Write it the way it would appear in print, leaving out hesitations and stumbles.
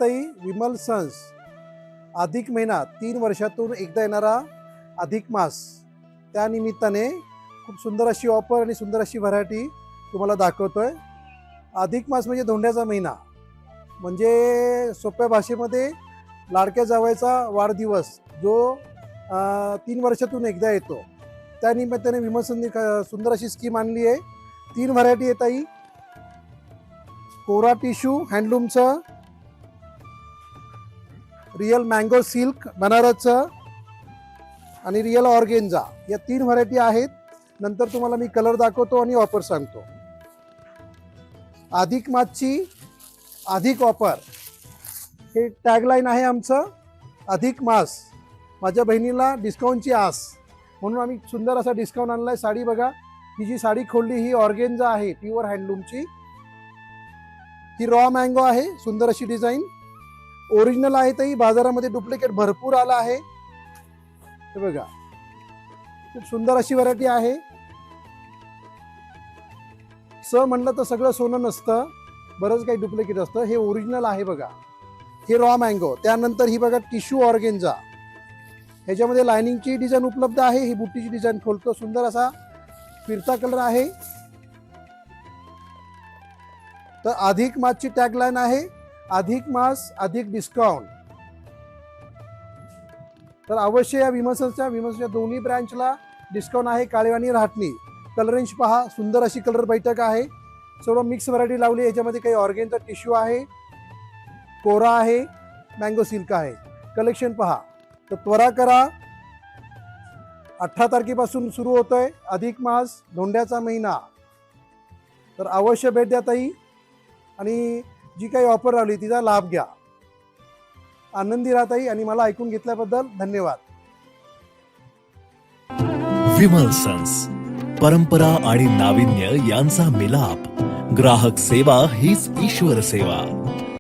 ताई विमल सन्स अधिक महिना 3 वर्षातून एकदा येणारा अधिक मास, त्या निमित्ताने खूप सुंदर अशी ऑफर आणि सुंदर अशी व्हरायटी तुम्हाला दाखवतोय. अधिक मास म्हणजे धोंड्याचा महिना, म्हणजे सोप्या भाषेमध्ये लाडक्या जावयाचा वाढदिवस जो 3 वर्षातून एकदा येतो. त्या निमित्ताने विमल सन्सनी सुंदर अशी स्कीम आणली आहे. 3 व्हरायटी येत आहे. कोरा टिश्यू हँडलूमचं, रियल मँगो सिल्क बनारसचं आणि रियल ऑर्गेन्झा, या 3 व्हरायटी आहेत. नंतर तुम्हाला मी कलर दाखवतो आणि ऑफर सांगतो. अधिक मासची अधिक ऑफर, हे टॅगलाईन आहे आमचं. अधिक मास, माझ्या बहिणीला डिस्काउंटची आस, म्हणून आम्ही सुंदर असा डिस्काउंट आणलाय. साडी बघा, ही जी साडी खोलली ही ऑर्गेन्झा आहे, प्युअर हँडलूमची. ही रॉ मँगो आहे, सुंदर अशी डिझाईन, ओरिजिनल आहे. तरी बाजारामध्ये डुप्लिकेट भरपूर आला आहे. हे बघा, खूप सुंदर अशी व्हरायटी आहे. म्हणलं तर सगळं सोनं नसतं, बरंच काही डुप्लिकेट असतं. हे ओरिजिनल आहे बघा. हे रॉ मँगो. त्यानंतर ही बघा टिश्यू ऑर्गेन्झा, ह्याच्यामध्ये लायनिंगची डिझाईन उपलब्ध आहे. ही बुट्टीची डिझाईन खोलतो, सुंदर असा फिरता कलर आहे. तर अधिक मासची टॅगलाईन आहे, अधिक मास अधिक डिस्काउंट. तर अवश्य या विमलच्या दोन्ही ब्रँचला डिस्काउंट आहे. काळे आणि राहटणी. कलर रेंज पहा, सुंदर अशी कलर बैठक आहे. सर्व मिक्स व्हरायटी लावली. याच्यामध्ये काही ऑर्गेनचा टिश्यू आहे, कोरा आहे, मँगो सिल्क आहे. कलेक्शन पहा. तर त्वरा करा, 18 तारखेपासून सुरू होतोय अधिक मास, धोंड्याचा महिना. तर अवश्य भेट द्या ताई, आणि जी काही ऑफर लावली तिचा लाभ घ्या. आनंदी राहा ताई, आणि मला ऐकून घेतल्याबद्दल धन्यवाद. विमल सन्स, परंपरा आणि नाविन्य यांचा मिलाप. ग्राहक सेवा हीच ईश्वर सेवा.